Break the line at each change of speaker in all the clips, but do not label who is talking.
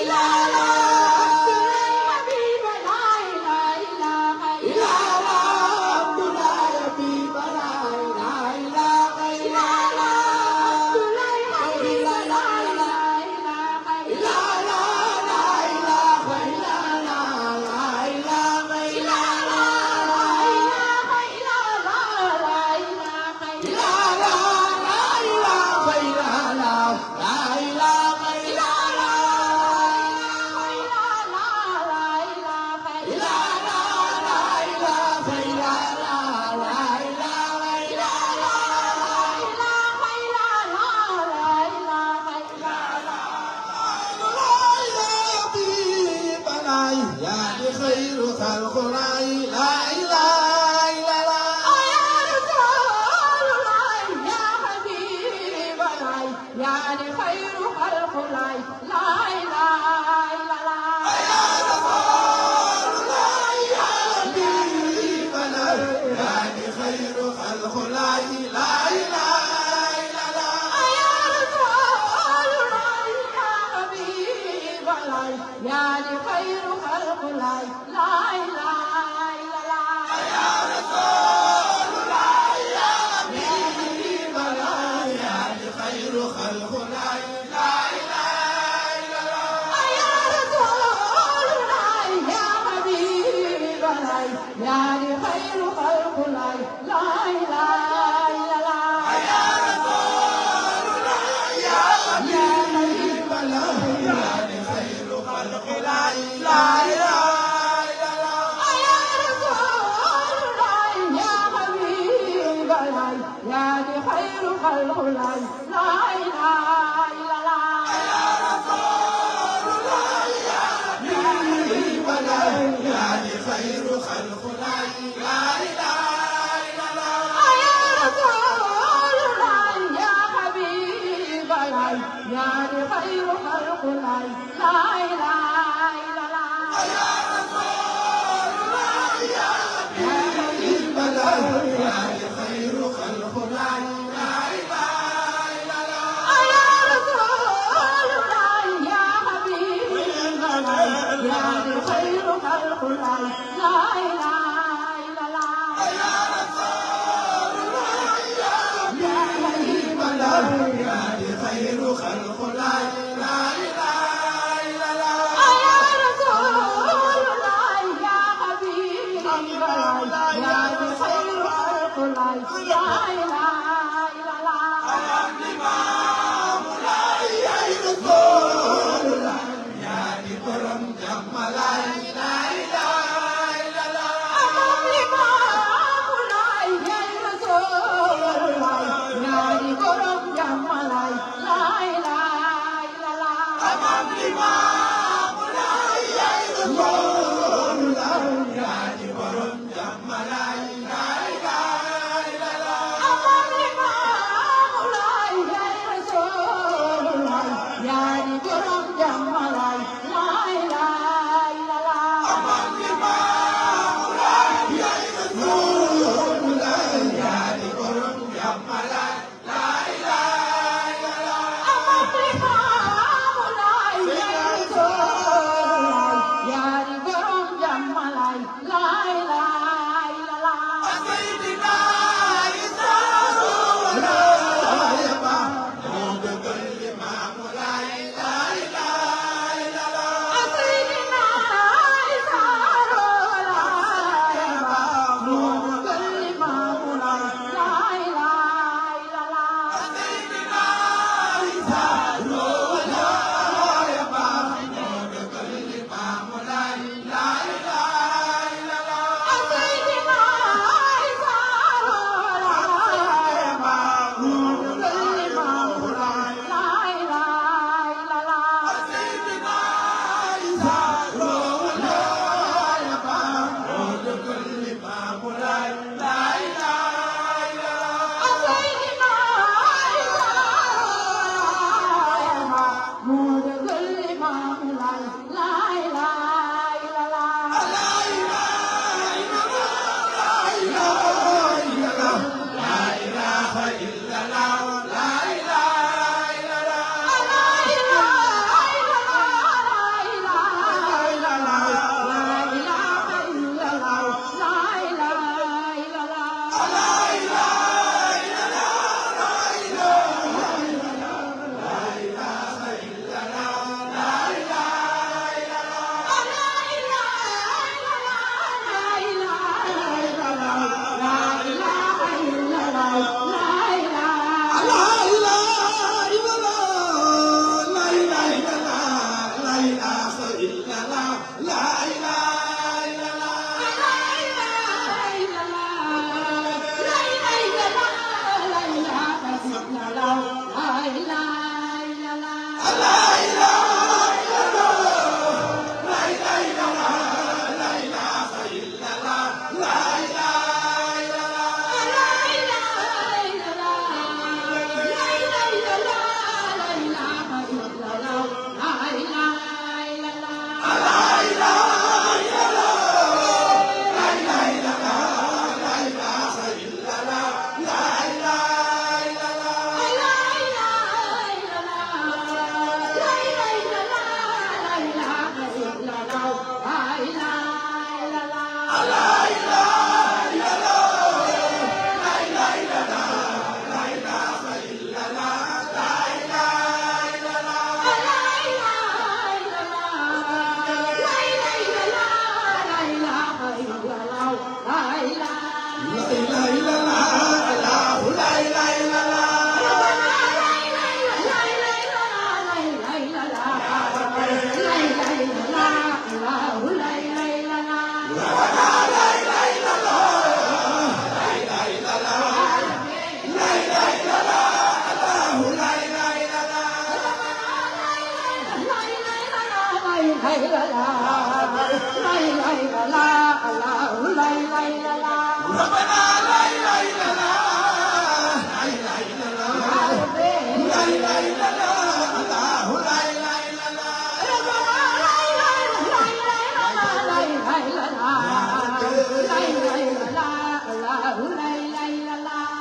La Malay,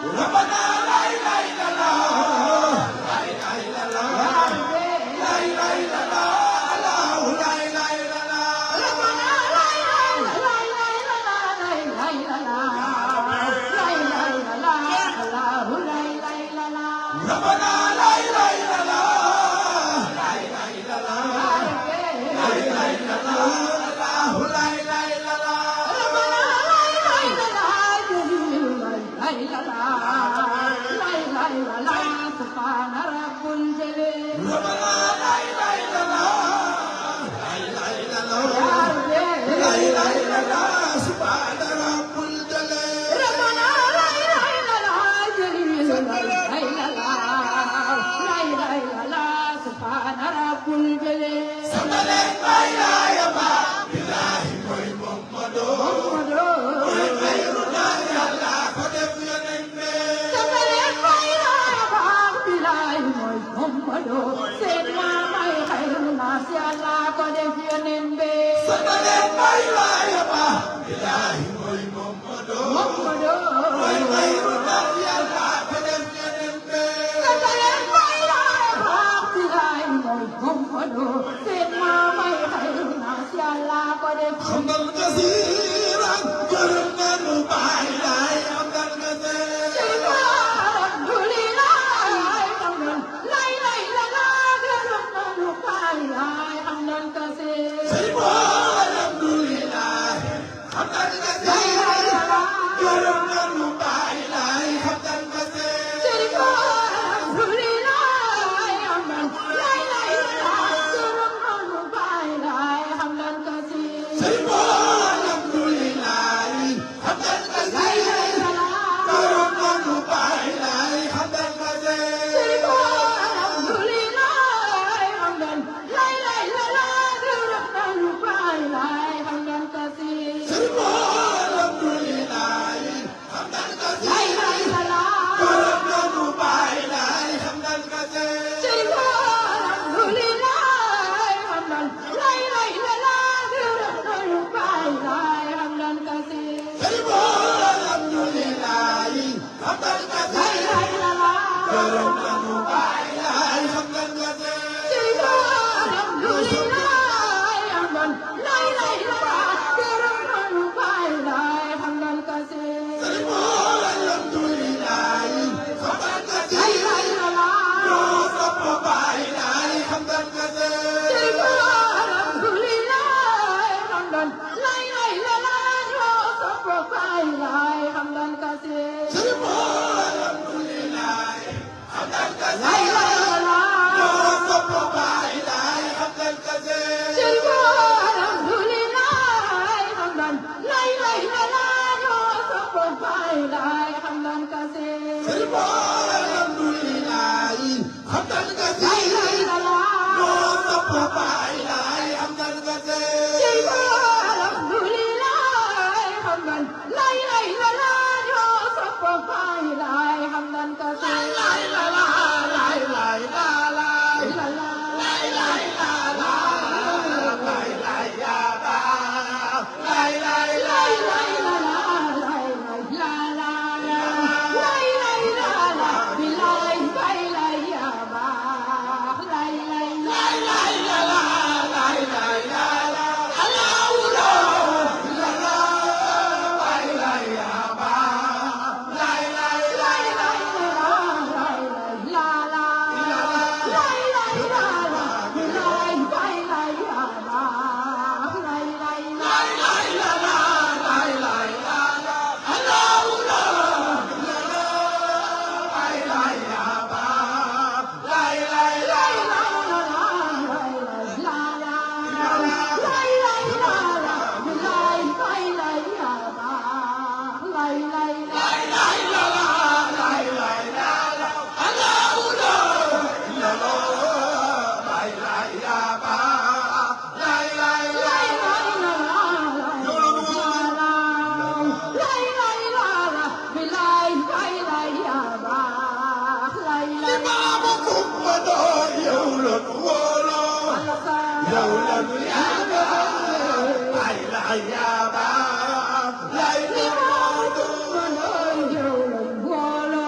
Hãy subscribe cho kênh Ghiền Mì Gõ để không bỏ lỡ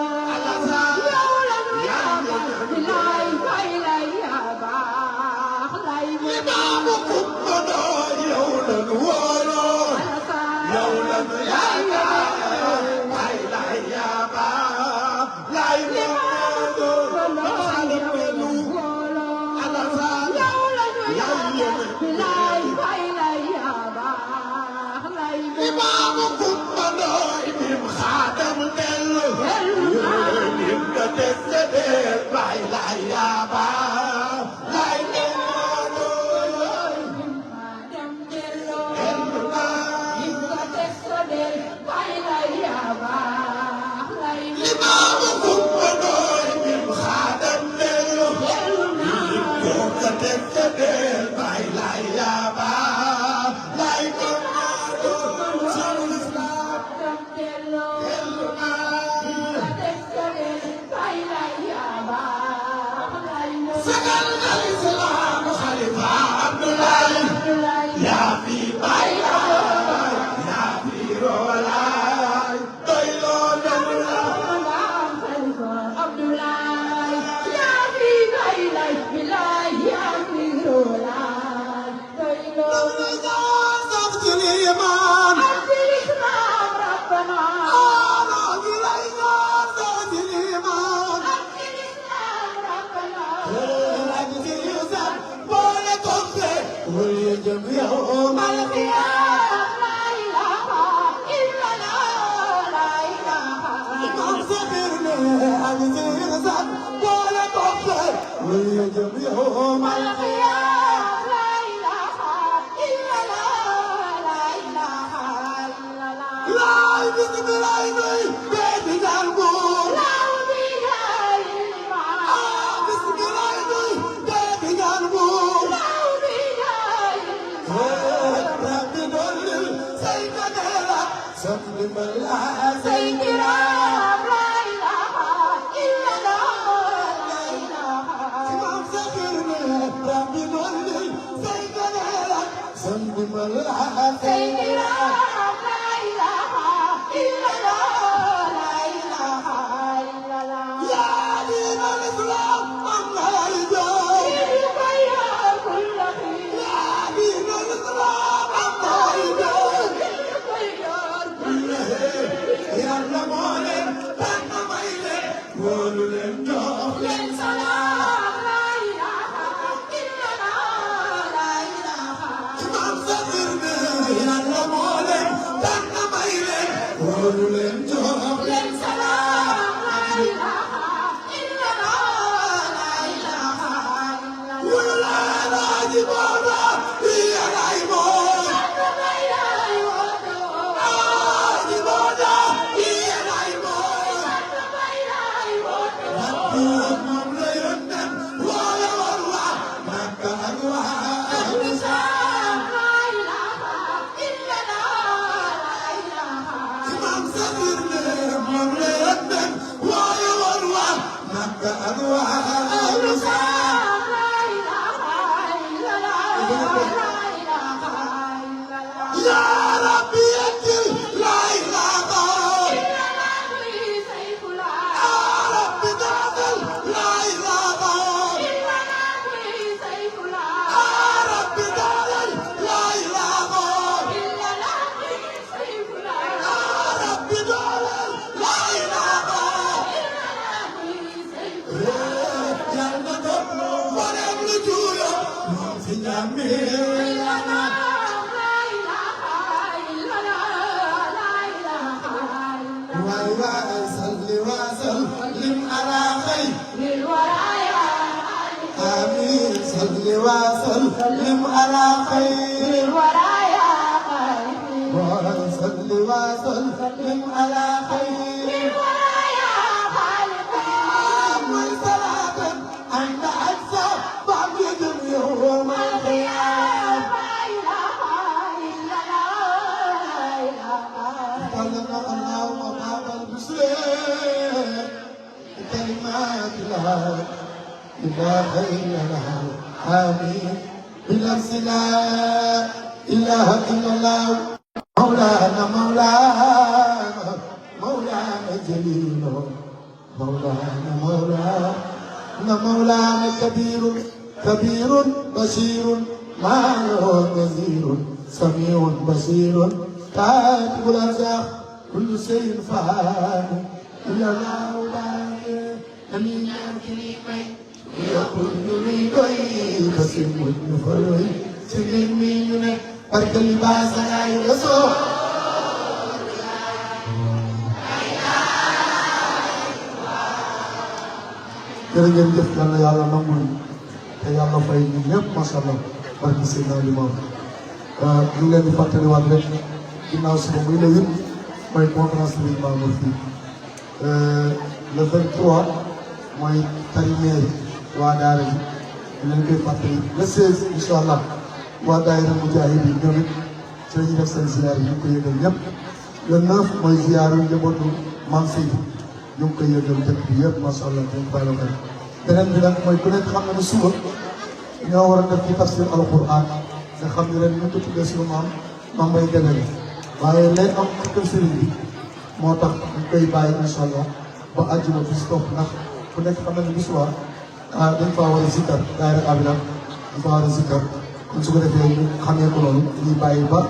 وسلم على خير الورى يا خير وصل وسلم على خير الورى يا خالق من صلاة أنت أجزى بعد يوم القيامة لا إله إلا الله خلق الله مقام المسلم كلمات لا إله إلا الله آمين بنفس لا إله إلا الله مولانا مولانا جليل مولانا كبير بشير ما له نذير سميع بصير كاتب الأرزاق كل شيء فعال إلا الله باقي أمين كريمي ويقول لي كوي كسم النفوي سلم مينه برك الباس لا يسوع jërëjëf yal na yàlla nangul te yàlla fay ñun ñëpp macha allah barki Seydina Limam ñu ngi leen di fàttaliwaat rek ginnaaw suba muy le 8 mooy conférence bi Mamour fii le 23 mooy tarimeer waa daara ji ñu leen koy fàttali le 16 incha allah waa daayira Mujaahid yi ñoom it ci la ñuy def seen ziar yi ñu ngi koy yëgal ñëpp le 9 mooy ziaru njabootu Maam Seydi ñu ngi koy yëgal dëkk bi yëpp macha allah dañ ko bàyyi xel beneen bi nag mooy ku nekk xam na ne suba ñoo war a def ci tafsir alquran nga xam ne ren ñu ko tuddee suñu maam Mbaye Degene waaye lay am ci kër sëriñ bi moo tax ñu koy bàyyi incha allah ba àjjuma bis topp ndax ku nekk xam na ne bu subaa dañ faa war a zikkar daayira abina dañ faa war a zikkar kon su ko defee ñu xamee ko noonu dañuy bàyyi ba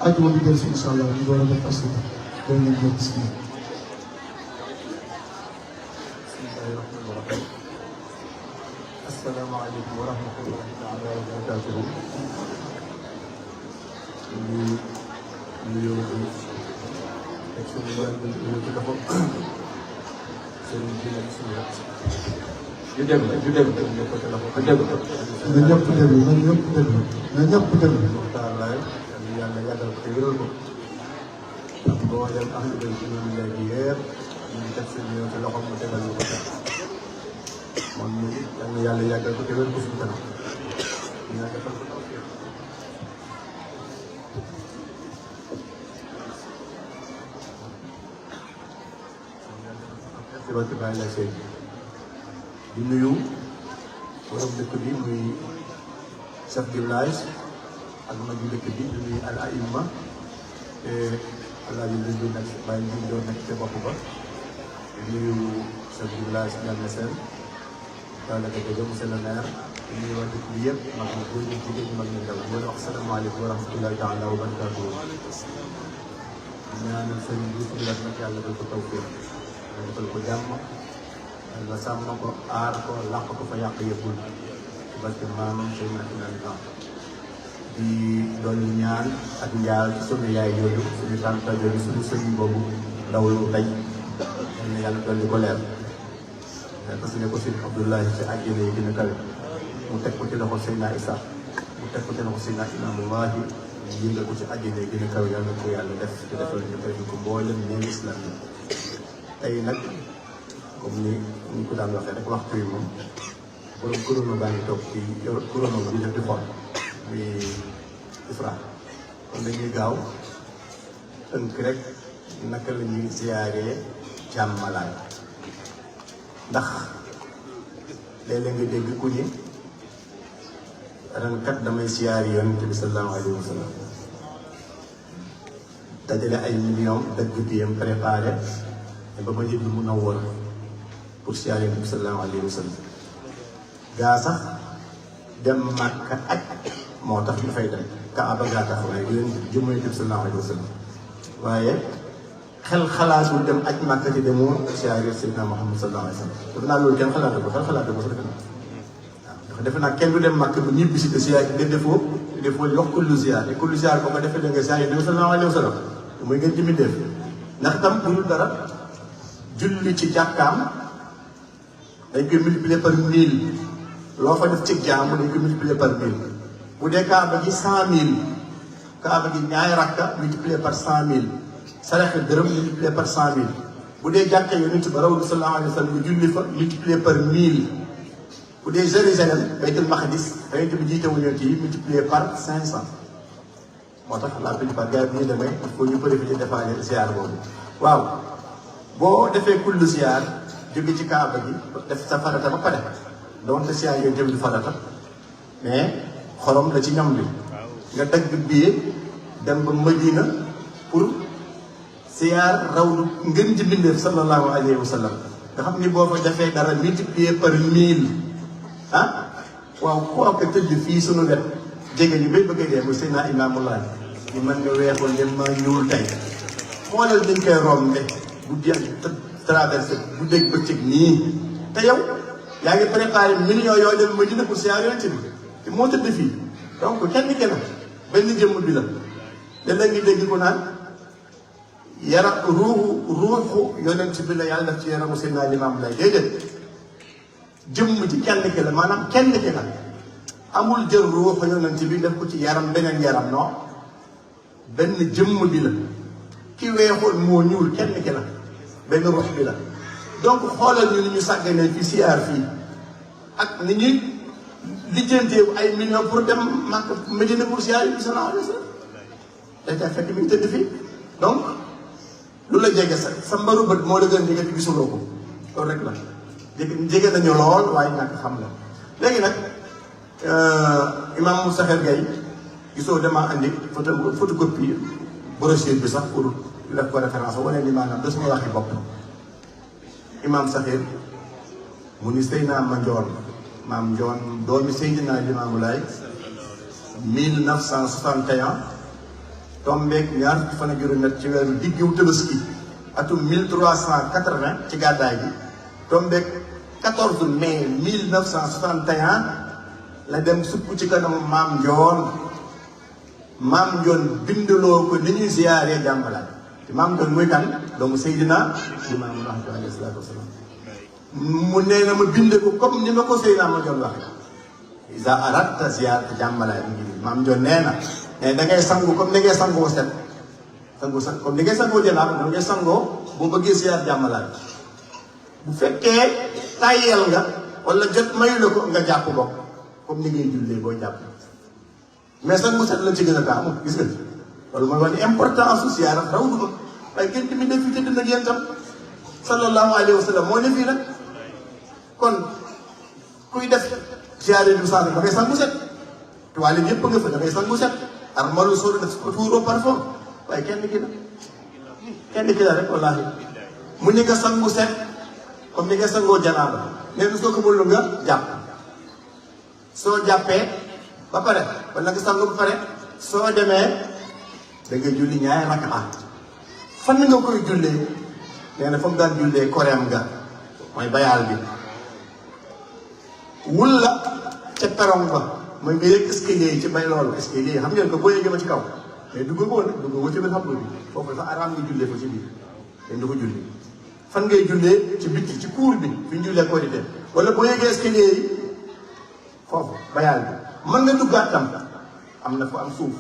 àjjuma bi jël si incha allah ñu door a def tafsir dégg ngeen jël bis bi.
asalaamaaleykum wa rahmatullahi taala wa barakatuhu ñu nuyoo ak suñu wàllu ci dafa sëriñ bi nag suñu wet ñu déglu ñu ko téléphone ñu déglu
na ñëpp déglu na ñëpp déglu na ñëpp déglu
Muxtaar Laay yàlla yàggal ko te wéral ko ndax boo dem ahlu bay ci ñoom léegi yëpp ñu ngi def seen ñëw ci loxoom mu tegal ñu ko moom ñu yal na yàlla yàggal ko te wér ko suñu kanam ñu defal ko tawfiq ci barke Baye Laye Seye di nuyu borom dëkk bi muy chef de village ak mag yu dëkk bi di nuyu al aïma te allah yi luñ nag bàyyi ñu doon nekk ca bopp ba di nuyu chef de village Ndiagne Sène daanaka dëgg monsieur le maire di nuyu waa dëkk bi yëpp mag ñi góor ñi jigéen ñi mag ñi ndaw di wax salaamaaleykum wa rahmatullahi taala wa barakatuh ñaanal sëriñ bi fi nag yàlla dal ko tawfiq defal ko jàmm nga sàmm ko aar ko làq ko fa yàq yëppul parce que maamam sëy nationalité di doon ñaan ak njaal ci sunu yaay yooyu suñu tànta yooyu suñu sëriñ boobu ndaw lu tey yal na yàlla dolli ko leer parce que ne ko sëriñ Abdoulaye ci àjjana yi gën a kawe mu teg ko ci loxo Seydina Issa mu teg ko ci loxo Seydina Imaamullahi yëngal ko ci àjjana yi gën a kawe yàlla ko yàlla def te defal ñu koy ko mboolem ñeen islam yi tey nag comme ni ñu ko daan waxee rek waxtu yi moom borom kuréel baa ngi toog ci yor kuréel bi def di xool muy ISRA kon dañuy gaaw tënk rek naka la ñuy ziyaaree jàmmalaay ndax léeg-léeg nga dégg ku ni ren kat damay ziyaare yonent bi sallallahu alayhi wa sallam dajale ay millions dëgg biyam préparé ba ma jël mu nawwar pour ziyaare yonent bi sallallahu alayhi wa sallam gaa sax dem Makka ak moo tax ñu fay dem Kaaba gaa tax waaye yéen jëmm yonent bi sallallahu alayhi wa sallam waaye xel xalaatul dem aj Makka te demoo ziyaare Seydina Muhammad sallallahu alayhi wa sallam defe naa loolu kenn xalaatu ko xel xalaatu ko sax defe naa waaw defe naa kenn du dem Makka bu ñibbi si te ziyaare nga defoo li wax kullu ziyaar et kullu ziyaar boo ko defee da nga ziyaare yonent bi sallallahu alayhi wa sallam mooy ngeen jëmi def ndax tam bu dara julli ci jàkkaam dañ koy multiplier par 1000 loo fa def ci jaamu dañ koy multiplier par 1000 bu dee kaaba gi 100000 kaaba gi ñaari rakka multiplier par 100000 saraxe dërëm multiplier par 100000 bu dee jàkka yonent ba rawdu sallallahu alayhi wa sallam nga julli fa multiplier par 1000 bu dee Jérusalem baytul maqdis yonent bi jiite wu yonent yi multiplier par 500 moo tax la plupart gars yi bu ñu demee il faut ñu préféré defaale ziar boobu waaw boo defee kullu ziar jóge ci kaaba gi def sa farata ba pare donte ziar yooyu tamit du farata mais xorom la ci ñam bi nga dagg billet dem ba Madina pour ziar rawdu ngën ji mbindeef sallallahu alayhi wa sallam nga xam ni boo fa defee dara multiplier par 1000 waaw kooku tëdd fii sunu wet jege ñu bay bëgg a dee muy Seydina Imaamullah di mën nga weexul dem ma ñuul tey xoolal dañ koy rombe guddi ak traversé guddeeg bëccëg nii te yow yaa ngi préparé millions yoo dem Madina pour siyaar Yonent bi te moo tëdd fii donc kenn kenn benn jëmm bi la léeg-léeg ngi dégg ko naan ruuxu Yonent bi la yàlla def ci yaramu Seydina Limaamu Laay déedéet jëmm ji kenn ki la maanaam kenn ki la amul jël ruuxu Yonent bi def ko ci yaram beneen yaram non benn jëmm bi la ki weexul moo ñuul kenn ki la benn ruux bi la donc xoolal ñu ni ñu sàgganee fi siyaar fii ak ni ñuy lijjantee ay millions pour dem Makka Medina pour siyaar yi sallallahu alayhi wa sallam day fekk mi ngi tëdd fii donc lu la jege sa mbaru bët moo la gën jege ci gisuloo ko loolu rek la jege nañu lool waaye ñàkk xam la léegi nag imam Moustapha Gueye gisoo damaa andi photocopie brochure bi sax pour def ko référence wane ni maanaam da suma waxi bopp imam Sakhir mu ni Seydina Maam Njoon doomi Seydina Limaamu Laay 1961 tombeek ñaar fukki fan ak juróom-ñett ci weeru diggiw Tabaski atum 1380 ci gàddaay gi tombeek 14 mai 1961 la dem sukk ci kanamu Maam Njoon bindaloo ko ni ñuy ziyaaree Jàmbalaay te Maam Njoon muy kan doomu Seydina Limaamu Laay alayhi salaatu wasalaam mu nee na ma binde ko comme ni ma ko Seydina Maam Njoon waxe isa aratta ziyaarata Jàmbalaay Maam Njoon nee na da ngay sangu comme ni ngay sangoo set comme ni ngay sangoo janaaba da ngay sangoo boo bëggee ziyaar Jàmbalaay bu fekkee tàyyeel nga wala jot mayu la ko nga jàpp bokk comme ni ngay jullee boo jàpp mais sangu set la ci gën a taamu gis nga loolu mooy wane importance su ziyaara raw du ko waaye kenn tamit def fi tëdd nag yéen tam sallallahu alayhi wa sallam moo ne fii nag kon kuy def ziyaare du sànni da ngay sangu set tuwaale yëpp nga fa da ngay sangu set armalu soo def ko tuuroo parfum waaye kenn ki la rek wallaahi mu ni nga sangu set comme ni nga sangoo janaaba nee na soo ko mënul nga jàpp soo jàppee ba pare wala nga sangu ba pare soo demee da nga julli ñaari rakkaa fan nga koy jullee nee na fa mu daan jullee koreem nga mooy bayaal bi wula ca perong ba mooy nga yëg escalier yi ci bay loolu escalier yi xam ngeen ko boo yëgee ba ci kaw mais dugg ko nag dugg ko ci biir xam nga bi foofu dafa araam nga jullee fa ci biir dañ du ko julli fan ngay jullee ci bitti ci cour bi fi ñu jullee korité wala boo yëgee escalier yi foofu bayaal bi mën nga duggaat tam am na fa am suuf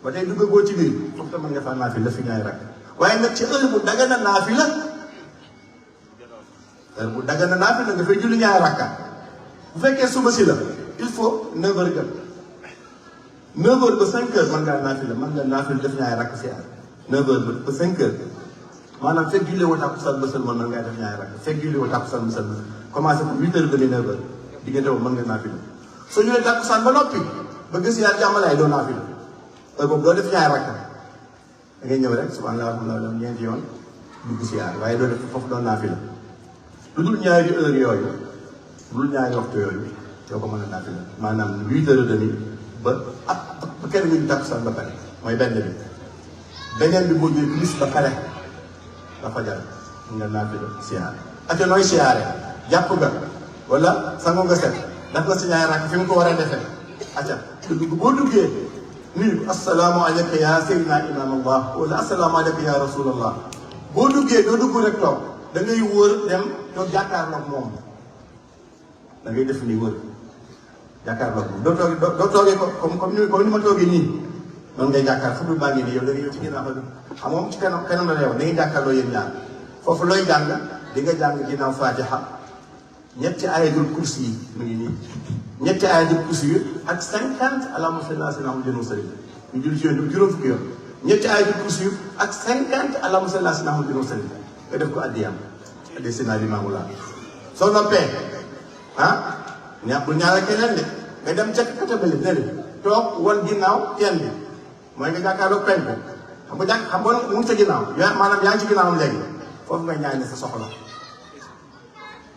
ba tey dugg boo ci biir foofu tam mën nga faa naafi la fi ñaay rakk waaye nag ci heure bu dagana naafi la nga fay julli ñaari rakka bu fekkee suba si la il faut 9h jot 9h ba 5h mën ngaa naafi la def ñaari rakk si 9h ba 5h maanaam fekk julli woo takkusaan ba sëlmal mën ngaa def ñaari rakk fekk julli woo takkusaan ba sëlmal commencé ko 8h ba 9h diggante boobu mën nga naafi la soo jullee takkusaan ba noppi ba gis yaa Jàmbalaay doo naafi la heure boobu doo def ñaari rakk da ngay ñëw rek subhanallah alhamdulillah ñeenti yoon dugg siyaar waaye doo def foofu doon naafi la lu dul ñaari heure yooyu lu dul ñaari waxtu yooyu doo ko mën a naafi la maanaam 8h30 ba kenn ñu takkusaan ba pare mooy benn bi beneen bi boo jëlee plus ba pare ba fajar nga naafi la siyaar ate nooy siyaare jàpp nga wala sango nga set daf nga si ñaari rakk fi mu ko war a defee acca dugg boo duggee nuyu assalaamu aleyka ya sayyidina imam allah wala assalaamu aleyka ya rasulallah boo duggee doo dugg rek toog da ngay wër dem toog jàkkaarloog moom da ngay def nii wër jàkkaarloog moom doo toogee ko comme ni ma toogee nii noonu ngay jàkkaar xabul baa ngi nii yow da ngay yow ci ginnaaw xam moom ci kanam la yow da ngay jàkkaarloo yéen ñaar foofu looy jàng di nga jàng ginnaaw fatiha ñetti ayatul kursi yi mu ngi nii ñetti ayatul kursi yi ak 50 allahumma salli ala sayyidina Muhammadin wa sallim ñu julli ci yoon juróom fukki yoon ñetti ayatul kursi yi ak 50 allahumma salli ala sayyidina Muhammadin wa sallim nga def ko addiyam addi Seydina Limaamu Laay soo noppee bu ñaara keneen de nga dem ca katabali ne toog wan ginnaaw teen bi mooy nga jàkkaarloog penku xam nga mu ngi sa ginnaaw maanaam yaa ngi ci ginnaawam léegi foofu ngay ñaan sa soxla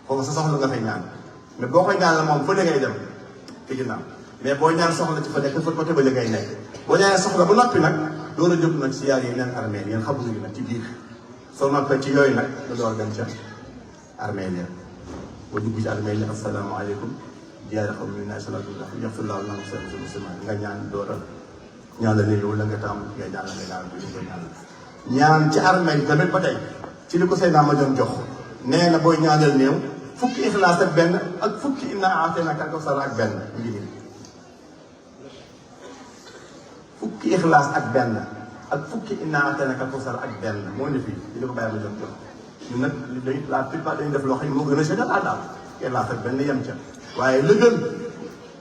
foofu sa soxla nga fay ñaan mais boo koy ñaan la moom fu ne ngay dem ci ginnaaw mais boo ñaan soxla ci fa nekk fa côté ba la ngay nekk boo ñaanee soxla ba noppi nag door a jóg nag si yaar yi neen armée yéen xamuñu nag ci biir soo noppee ci yooyu nag nga door dem ca armée ya boo dugg ci armée yi asalaamaaleykum jaare xam ñu naa salaatullah yaxfirullahu lana wa muslimin nga ñaan door a ñaanal ne yow la nga tàmm nga ñaanal nga ñaanal bi nga ñaanal ñaan ci armée yi tamit ba tey ci li ko Seydina ma doon jox nee na booy ñaanal néew fukki ixlaas ak benn ak fukki inna a'taynaka al-kawsar ak benn ngi nii fukki ixlaas ak benn ak fukki inna a'taynaka al-kawsar ak benn moo ne fii li ko bàyyi ma doon jox ñun nag li day la plupart dañuy def loo xam ne moo gën a seetal daal ixlaas ak benn yem ca waaye la gën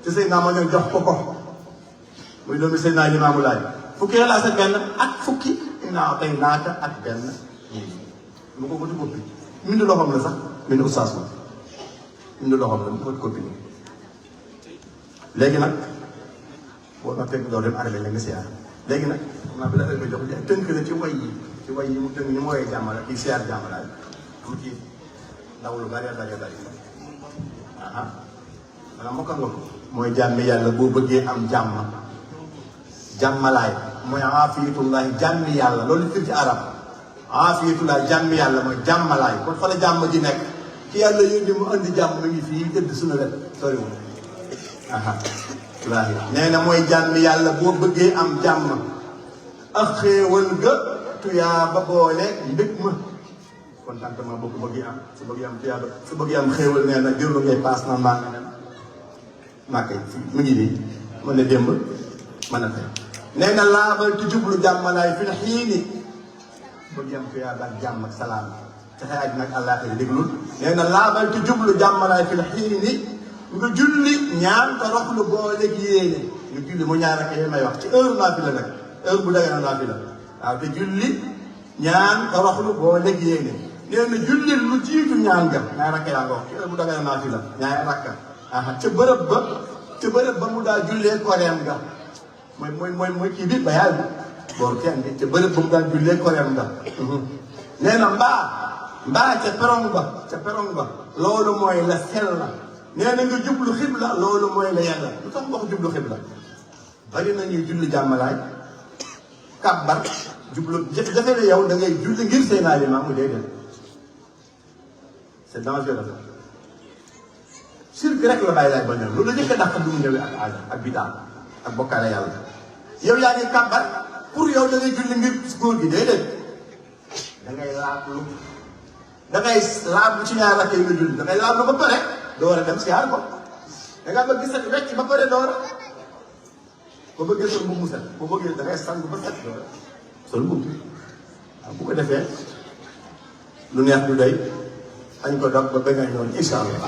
ci Seydina ma doon jox ko muy doomi Seydina Limaamu Laay fukki ixlaas ak benn ak fukki inna a'taynaka ak benn mu ko bëgg copie mindu loxoom la sax mindu oustaz la mindu loxoom la mu ko copie nii léegi nag boo ma fekk doo dem arrêté la nga siyaar léegi nag maa bi la ko jox tënk la ci way yi mu tënk ñu mu woyee jàmmala kii siyaar jàmmalaay am ci ndaw lu bari aha maanaam mokkal nga ko mooy jàmmi yàlla boo bëggee am jàmm jàmmalaay mooy aafiyatullahi jàmmi yàlla loolu fir ci arab aafiyatullah jàmm yàlla mooy jàmmalaay kon fa la jàmm ji nekk ki yàlla yónni mu andi jàmm mi ngi fii tëdd suñu wet soriwul aha wallaahi nee na mooy jàmm yàlla boo bëggee am jàmm ak xéewal ga tuyaa ba boole mbég ma contentement boo ko bëggee am su bëggee am tuyaa ba su bëggee am xéewal nee na jërlu ngay paas na mbaa nga dem màkk yi mu ngi nii mën na démb mën na tey nee na laabal ti jublu jàmmalaay fi na xiini bëgg yam tuyaa ba ak jàmm ak salaam te xëy aj nag àllaaxira déglul nee na laabal te jublu jàmmalaay fi la xiini nga julli ñaan te roxlu booleeg yéene nga julli mu ñaar ak may wax ci heure naafila nag heure bu dagana naafila waaw te julli ñaan te roxlu booleeg yéene nee na julli lu jiitu ñaan ga ñaar ak yaa nga wax ci heure bu dagana naafila ñaari rakka aha ca bërëb ba mu daa jullee koreem ga mooy kii bi bayaal bi boor kenn bi ca bërëb ba mu daan jullee koreem nga nee na mbaa ca perong ba loolu mooy la sell la nee na nga jublu xibla loolu mooy la yàlla lu tax wax jublu xibla bari na ñuy julli jàmmalaay kàbbar jublu jafe la yow da ngay julli ngir Seydina Limaamu déedéet c'est dangereux sirk rek la bàyyi laay ba ñoom loolu la njëkk a dàq du mu ñëwee ak aada ak bidaa ak bokkaale yàlla yow yaa ngi kàbbar pour yow da ngay julli ngir góor gi déedéet da ngay laablu ci ñaar rakk yi nga julli da ngay laablu ba pare door a dem siyaar ko da ngaa bëgg set wecc ba pare door a boo bëggee sol mbubb mu set boo bëggee da ngay sang ba set door a sol mbubb waaw bu ko defee lu neex du doy añ ko dog ba bëgg a ñëw incha allah